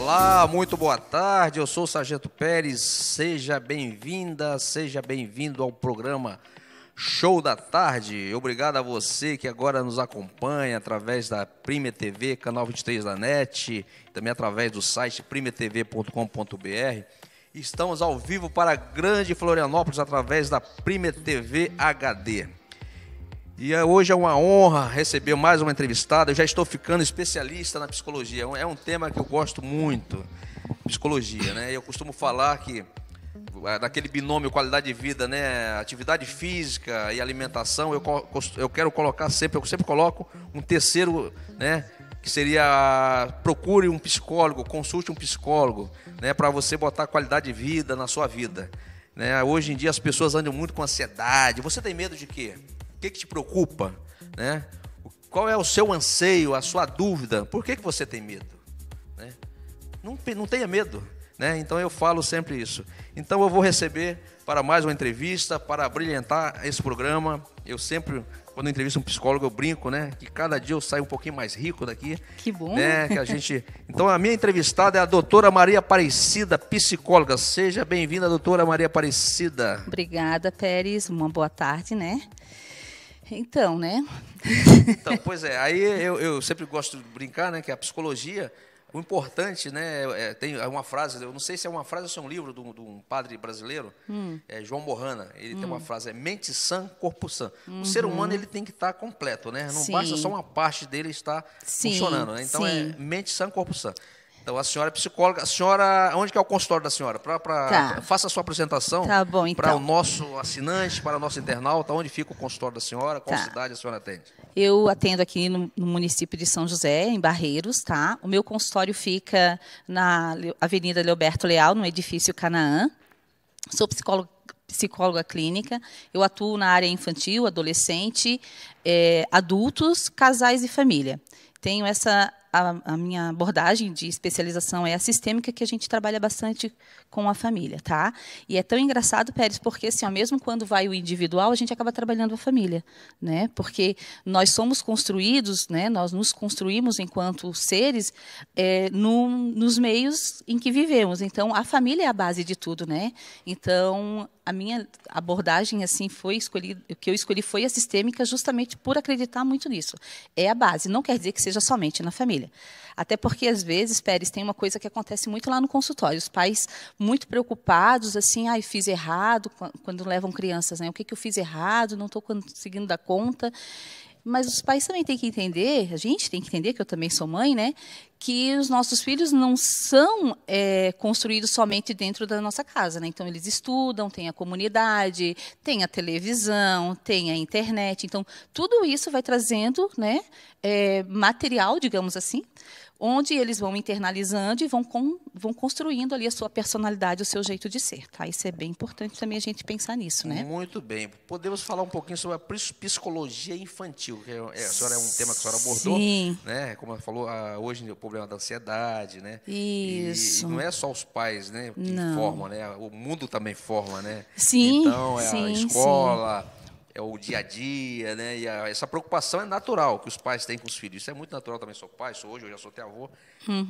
Olá, muito boa tarde, eu sou o Sargento Pérez, seja bem-vinda, seja bem-vindo ao programa Show da Tarde. Obrigado a você que agora nos acompanha através da Prime TV, canal 23 da NET, também através do site primetv.com.br. Estamos ao vivo para a Grande Florianópolis através da Prime TV HD. E hoje é uma honra receber mais uma entrevistada. Eu já estou ficando especialista na psicologia. É um tema que eu gosto muito, psicologia, né? Eu costumo falar que daquele binômio qualidade de vida, né? Atividade física e alimentação, eu quero colocar sempre, eu sempre coloco um terceiro, né? Que seria procure um psicólogo, consulte um psicólogo, né? Para você botar qualidade de vida na sua vida, né? Hoje em dia as pessoas andam muito com ansiedade. Você tem medo de quê? O que te preocupa, né? Qual é o seu anseio, a sua dúvida? Por que você tem medo, né? Não tenha medo, né? Então eu falo sempre isso. Então eu vou receber para mais uma entrevista, para brilhantar esse programa. Eu sempre, quando eu entrevisto um psicólogo, eu brinco, né? Que cada dia eu saio um pouquinho mais rico daqui. Que bom. Né? Que a gente... Então a minha entrevistada é a doutora Maria Aparecida, psicóloga. Seja bem-vinda, doutora Maria Aparecida. Obrigada, Pérez. Uma boa tarde, né? Então, né? Então, pois é, aí eu sempre gosto de brincar, né? Que a psicologia, o importante, né? Tem uma frase, eu não sei se é uma frase ou se é um livro de um padre brasileiro, João Morrana. Ele tem uma frase, mente sã, corpo sã. O ser humano ele tem que estar completo, né? Não basta só uma parte dele estar funcionando, né? Então é mente sã, corpo sã. Então, a senhora é psicóloga. A senhora, onde que é o consultório da senhora? Faça a sua apresentação então. Para o nosso assinante, para o nosso internauta. Onde fica o consultório da senhora? Qual cidade a senhora atende? Eu atendo aqui no município de São José, em Barreiros, tá? O meu consultório fica na Avenida Leoberto Leal, no edifício Canaã. Sou psicóloga clínica. Eu atuo na área infantil, adolescente, adultos, casais e família. Tenho a minha abordagem de especialização é a sistêmica, que a gente trabalha bastante com a família, tá? E é tão engraçado, Pérez, porque assim, mesmo quando vai o individual, a gente acaba trabalhando a família, né? Porque nós somos construídos, né? Nós nos construímos enquanto seres nos meios em que vivemos. Então, a família é a base de tudo, né? Então, a minha abordagem assim o que eu escolhi foi a sistêmica, justamente por acreditar muito nisso. É a base, não quer dizer que seja somente na família. Até porque, às vezes, Pérez, tem uma coisa que acontece muito lá no consultório. Os pais muito preocupados, assim, fiz errado, quando levam crianças, né? O que eu fiz errado, não estou conseguindo dar conta. Mas os pais também têm que entender, a gente tem que entender, que eu também sou mãe, né? Que os nossos filhos não são construídos somente dentro da nossa casa, né? Então, eles estudam, tem a comunidade, tem a televisão, tem a internet. Então, tudo isso vai trazendo, né, material, digamos assim, onde eles vão internalizando e vão construindo ali a sua personalidade, o seu jeito de ser, tá? Isso é bem importante também a gente pensar nisso, né? Muito bem. Podemos falar um pouquinho sobre a psicologia infantil, que a senhora é um tema que a senhora abordou, né? Como ela falou, hoje o problema da ansiedade, né? Isso. E não é só os pais, né, que formam, né? O mundo também forma, né? Sim. Então, a escola... É o dia a dia, né? E essa preocupação é natural que os pais têm com os filhos. Isso é muito natural também. Sou pai, eu já sou até avô.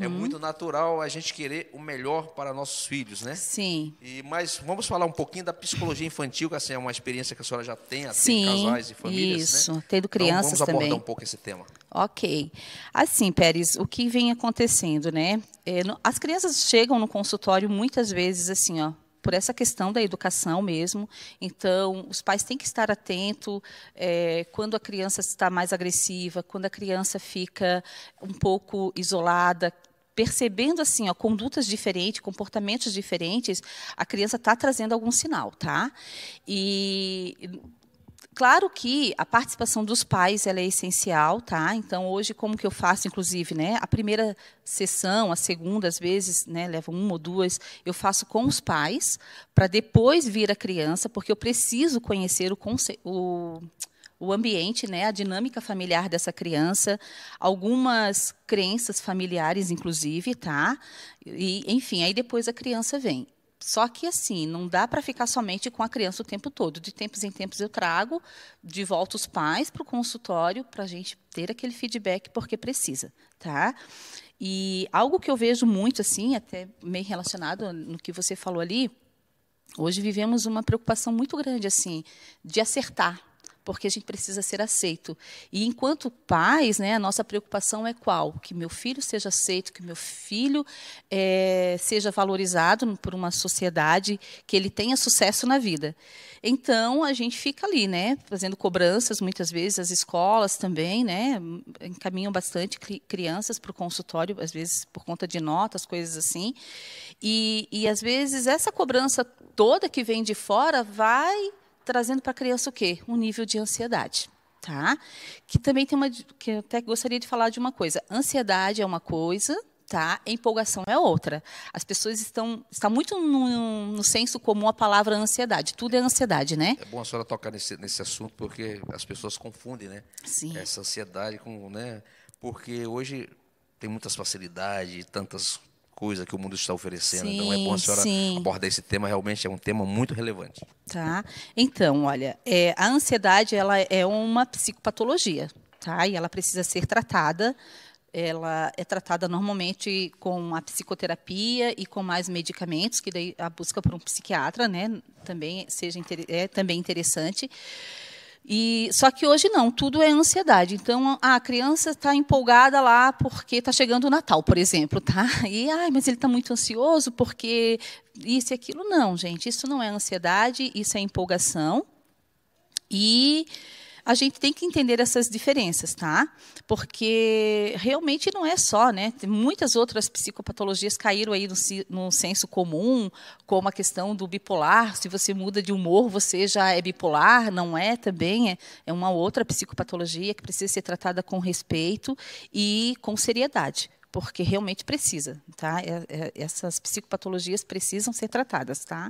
É muito natural a gente querer o melhor para nossos filhos, né? Sim. Mas vamos falar um pouquinho da psicologia infantil, que assim, é uma experiência que a senhora já tem, atende casais e famílias, isso. Né? Tendo crianças então, vamos abordar também. um pouco esse tema. Ok. Assim, Pérez, o que vem acontecendo, né? As crianças chegam no consultório muitas vezes assim, por essa questão da educação mesmo. Então, os pais têm que estar atentos quando a criança está mais agressiva, quando a criança fica um pouco isolada, percebendo assim, condutas diferentes, comportamentos diferentes, a criança está trazendo algum sinal, tá? E claro que a participação dos pais ela é essencial, tá? Então, hoje, como que eu faço, inclusive, né? A primeira sessão, a segunda, às vezes, né, levam uma ou duas, eu faço com os pais, para depois vir a criança, porque eu preciso conhecer o ambiente, né, a dinâmica familiar dessa criança, algumas crenças familiares, inclusive, tá? E, enfim, aí depois a criança vem. Só que, assim, não dá para ficar somente com a criança o tempo todo. De tempos em tempos eu trago de volta os pais para o consultório para a gente ter aquele feedback porque precisa, tá? E algo que eu vejo muito, assim, até meio relacionado no que você falou ali, hoje vivemos uma preocupação muito grande, assim, de acertar, porque a gente precisa ser aceito. E, enquanto pais, né, a nossa preocupação é qual? Que meu filho seja aceito, que meu filho seja valorizado por uma sociedade, que ele tenha sucesso na vida. Então, a gente fica ali, né, fazendo cobranças, muitas vezes, as escolas também, né, encaminham bastante crianças para o consultório, às vezes por conta de notas, coisas assim. E, às vezes, essa cobrança toda que vem de fora vai trazendo para a criança o quê? Um nível de ansiedade. Tá? Que também tem que eu até gostaria de falar de uma coisa. Ansiedade é uma coisa, tá? Empolgação é outra. As pessoas está muito no senso comum a palavra ansiedade. Tudo é ansiedade, né? É bom a senhora tocar nesse assunto, porque as pessoas confundem, né? Sim. Essa ansiedade com, né? Porque hoje tem muitas facilidades, tantas coisas que o mundo está oferecendo. Sim, então é bom a senhora sim. abordar esse tema, realmente é um tema muito relevante. Tá? Então, olha, a ansiedade ela é uma psicopatologia, tá? E ela precisa ser tratada. Ela é tratada normalmente com a psicoterapia e com mais medicamentos, que daí a busca por um psiquiatra, né, também é também interessante. E só que hoje não, tudo é ansiedade. Então a criança está empolgada lá porque está chegando o Natal, por exemplo, tá? E mas ele está muito ansioso porque isso e aquilo. Não, gente, isso não é ansiedade, isso é empolgação. E a gente tem que entender essas diferenças, tá? Porque realmente não é só, né? Tem muitas outras psicopatologias caíram aí no senso comum, como a questão do bipolar. Se você muda de humor, você já é bipolar, não é também? É uma outra psicopatologia que precisa ser tratada com respeito e com seriedade, porque realmente precisa, tá? Essas psicopatologias precisam ser tratadas, tá?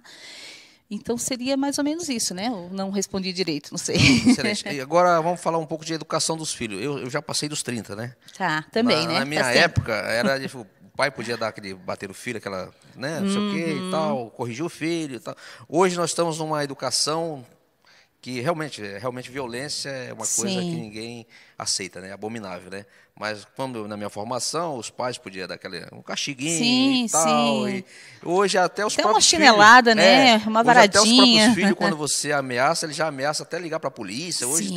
Então, seria mais ou menos isso, né? Eu não respondi direito, não sei. Excelente. E agora vamos falar um pouco de educação dos filhos. Eu já passei dos 30, né? Tá, também, né? Na minha época, era o pai podia dar bater o filho, aquela, né, não sei o quê e tal, corrigir o filho e tal. Hoje nós estamos numa educação que realmente violência é uma coisa que ninguém aceita, né? Abominável, né? Mas quando na minha formação os pais podiam dar um castiguinho e tal. E hoje até os próprios filhos, uma chinelada, né? Uma varadinha. Até os próprios filhos, quando você ameaça, ele já ameaça até ligar para a polícia. Hoje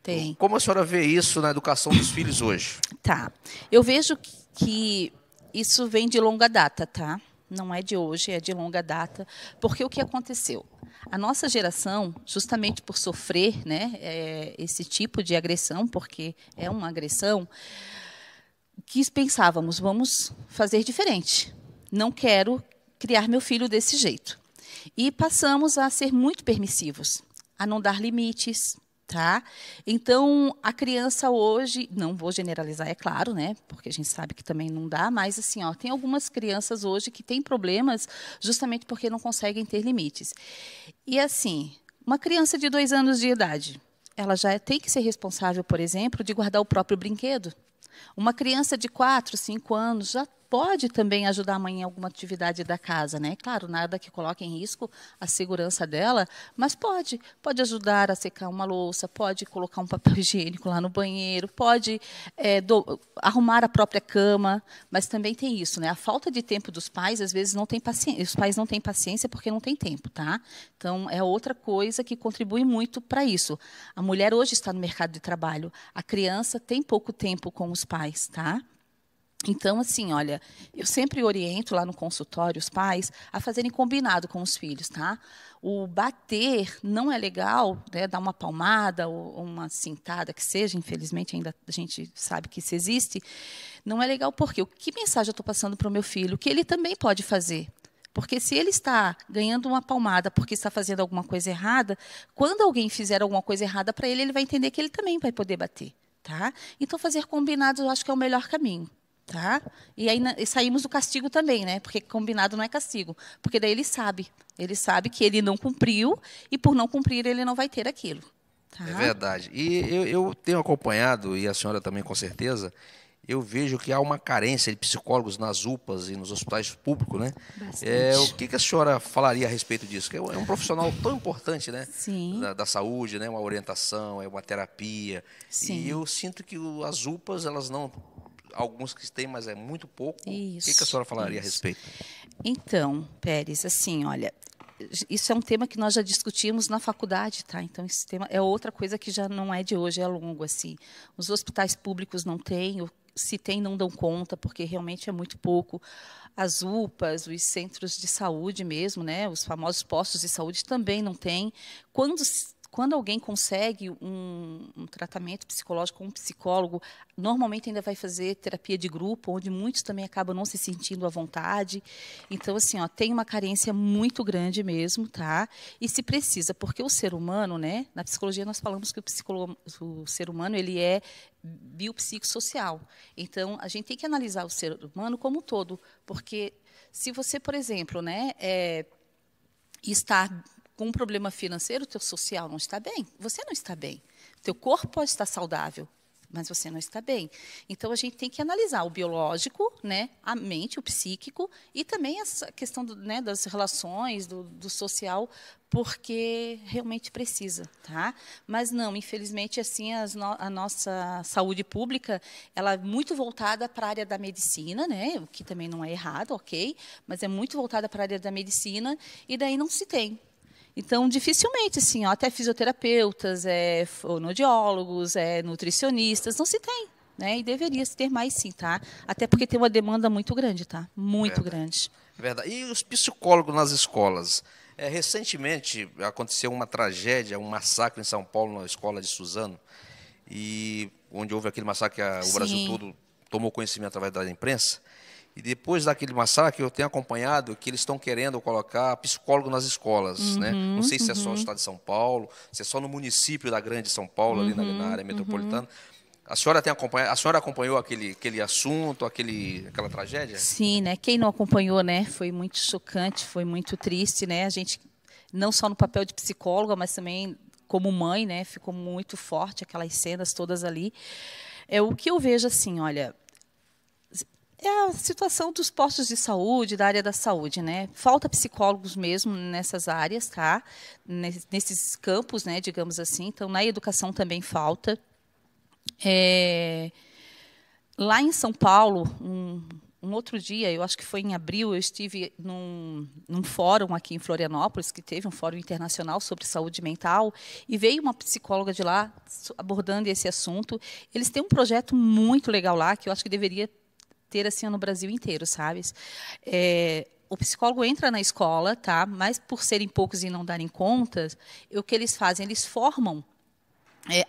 tem. Como a senhora vê isso na educação dos filhos hoje? Tá. Eu vejo que isso vem de longa data, tá? Não é de hoje, é de longa data. Porque o que aconteceu? A nossa geração, justamente por sofrer, né, esse tipo de agressão, porque é uma agressão, pensávamos, vamos fazer diferente. Não quero criar meu filho desse jeito. E passamos a ser muito permissivos, a não dar limites. Tá? Então, a criança hoje, não vou generalizar, é claro, né? Porque a gente sabe que também não dá, mas assim, tem algumas crianças hoje que têm problemas justamente porque não conseguem ter limites. E assim, uma criança de 2 anos de idade, ela já tem que ser responsável, por exemplo, de guardar o próprio brinquedo. Uma criança de 4, 5 anos já pode também ajudar a mãe em alguma atividade da casa, né? Claro, nada que coloque em risco a segurança dela, mas pode ajudar a secar uma louça, pode colocar um papel higiênico lá no banheiro, pode arrumar a própria cama, mas também tem isso, né? A falta de tempo dos pais, às vezes, não tem paciência. Os pais não têm paciência porque não têm tempo, tá? Então, é outra coisa que contribui muito para isso. A mulher hoje está no mercado de trabalho, a criança tem pouco tempo com os pais, tá? Então, assim, olha, eu sempre oriento lá no consultório os pais a fazerem combinado com os filhos, tá? O bater não é legal, né? Dar uma palmada ou uma cintada que seja, infelizmente ainda a gente sabe que isso existe, não é legal porque que mensagem eu estou passando para o meu filho? Que ele também pode fazer. Porque se ele está ganhando uma palmada porque está fazendo alguma coisa errada, quando alguém fizer alguma coisa errada para ele, ele vai entender que ele também vai poder bater, tá? Então, fazer combinados eu acho que é o melhor caminho. Tá? E aí saímos do castigo também, né? Porque combinado não é castigo. Porque daí ele sabe que ele não cumpriu e por não cumprir ele não vai ter aquilo. Tá? É verdade. E eu tenho acompanhado, e a senhora também com certeza, eu vejo que há uma carência de psicólogos nas UPAs e nos hospitais públicos, né? O que a senhora falaria a respeito disso? Que é um profissional tão importante, né? Sim. Da saúde, né? Uma orientação, uma terapia. Sim. E eu sinto que as UPAs, elas não alguns que têm, mas é muito pouco. Isso, O que a senhora falaria a respeito? Então, Pérez, assim, olha, isso é um tema que nós já discutimos na faculdade, tá? Então, esse tema é outra coisa que já não é de hoje, é longo, assim. Os hospitais públicos não têm, se tem, não dão conta, porque realmente é muito pouco. As UPAs, os centros de saúde mesmo, né? Os famosos postos de saúde também não têm. Quando alguém consegue um tratamento psicológico com um psicólogo, normalmente ainda vai fazer terapia de grupo, onde muitos também acabam não se sentindo à vontade. Então, assim, ó, tem uma carência muito grande mesmo, tá? E se precisa, porque o ser humano, né? Na psicologia nós falamos que o ser humano ele é biopsicossocial. Então, a gente tem que analisar o ser humano como um todo, porque se você, por exemplo, né, está com um problema financeiro, o teu social não está bem, você não está bem. O teu corpo pode estar saudável, mas você não está bem. Então, a gente tem que analisar o biológico, né, a mente, o psíquico, e também essa questão né, das relações, do social, porque realmente precisa, tá? Mas não, infelizmente, assim, a nossa saúde pública, ela é muito voltada para a área da medicina, né, o que também não é errado, ok, mas é muito voltada para a área da medicina, e daí não se tem. Então, dificilmente, assim, ó, até fisioterapeutas, fonoaudiólogos, nutricionistas, não se tem, né? E deveria se ter mais, sim, tá? Até porque tem uma demanda muito grande, tá? Muito Verdade. grande. Verdade. E os psicólogos nas escolas? Recentemente aconteceu uma tragédia, um massacre em São Paulo, na escola de Suzano, e onde houve aquele massacre, o Brasil Sim. todo tomou conhecimento através da imprensa. E depois daquele massacre, eu tenho acompanhado que eles estão querendo colocar psicólogo nas escolas, né? Não sei se é só no estado de São Paulo, se é só no município da Grande São Paulo, ali na área metropolitana. A senhora tem acompanhado, a senhora acompanhou aquele assunto, aquela tragédia? Sim, né? Quem não acompanhou, né? Foi muito chocante, foi muito triste, né? A gente, não só no papel de psicóloga, mas também como mãe, né? Ficou muito forte aquelas cenas todas ali. O que eu vejo assim, olha, é a situação dos postos de saúde, da área da saúde, né? Falta psicólogos mesmo nessas áreas, tá? Nesses campos, né, digamos assim. Então, na educação também falta. Lá em São Paulo, um outro dia, eu acho que foi em abril, eu estive num fórum aqui em Florianópolis, que teve um fórum internacional sobre saúde mental, e veio uma psicóloga de lá abordando esse assunto. Eles têm um projeto muito legal lá, que eu acho que deveria ter assim no Brasil inteiro, sabe? O psicólogo entra na escola, tá? Mas por serem poucos e não darem contas, o que eles fazem? Eles formam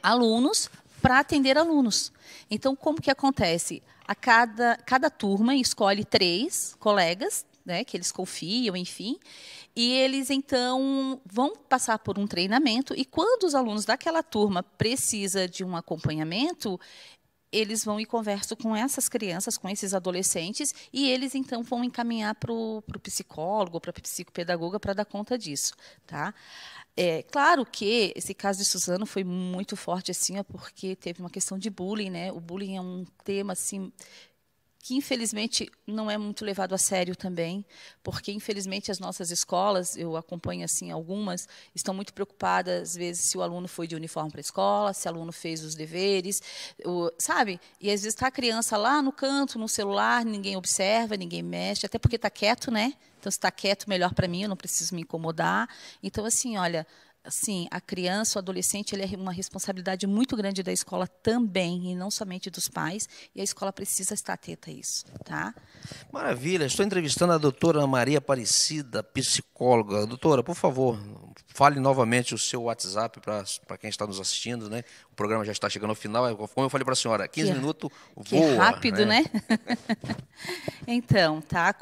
alunos para atender alunos. Então, como que acontece? Cada turma escolhe 3 colegas, né, que eles confiam, enfim, e eles, então, vão passar por um treinamento, e quando os alunos daquela turma precisam de um acompanhamento, eles vão e conversam com essas crianças, com esses adolescentes, e eles, então, vão encaminhar para o psicólogo, para a psicopedagoga, para dar conta disso. Tá? Claro que esse caso de Suzano foi muito forte, assim, porque teve uma questão de bullying, né? O bullying é um tema, assim, que infelizmente não é muito levado a sério também, porque infelizmente as nossas escolas, eu acompanho assim algumas, estão muito preocupadas às vezes se o aluno foi de uniforme para a escola, se o aluno fez os deveres, sabe? E às vezes está a criança lá no canto, no celular, ninguém observa, ninguém mexe, até porque está quieto, né? Então, se está quieto, melhor para mim, eu não preciso me incomodar. Então, assim, olha, assim, a criança, o adolescente, ele é uma responsabilidade muito grande da escola também, e não somente dos pais, e a escola precisa estar atenta a isso, tá? Maravilha, estou entrevistando a doutora Maria Aparecida, psicóloga. Doutora, por favor, fale novamente o seu WhatsApp para quem está nos assistindo, né? O programa já está chegando ao final, como eu falei para a senhora, 15 minutos que voa. Rápido, né? Então, tá?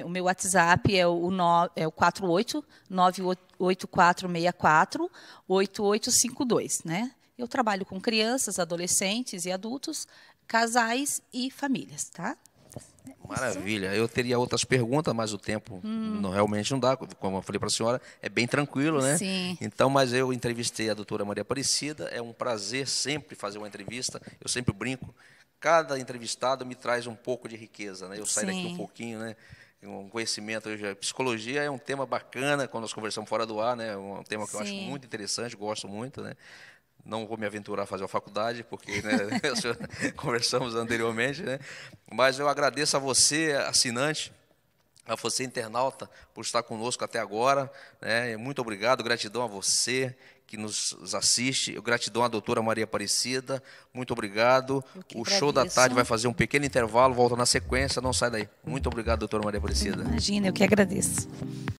O meu WhatsApp é o 48-98464-8852, né? Eu trabalho com crianças, adolescentes e adultos, casais e famílias, tá? Maravilha. Eu teria outras perguntas, mas o tempo realmente não dá. Como eu falei para a senhora, é bem tranquilo, né? Sim. Então, mas eu entrevistei a doutora Maria Aparecida. É um prazer sempre fazer uma entrevista. Eu sempre brinco. Cada entrevistado me traz um pouco de riqueza, né? Eu saio daqui um pouquinho, né? Um conhecimento. Psicologia é um tema bacana, quando nós conversamos fora do ar, né? Um tema que eu acho muito interessante, gosto muito, né? Não vou me aventurar a fazer a faculdade, porque né, conversamos anteriormente, né? Mas eu agradeço a você, assinante, a você, internauta, por estar conosco até agora, né? Muito obrigado, gratidão a você que nos assiste, gratidão à doutora Maria Aparecida, muito obrigado. O Show da Tarde vai fazer um pequeno intervalo, volta na sequência, não sai daí. Muito obrigado, doutora Maria Aparecida. Imagina, eu que agradeço.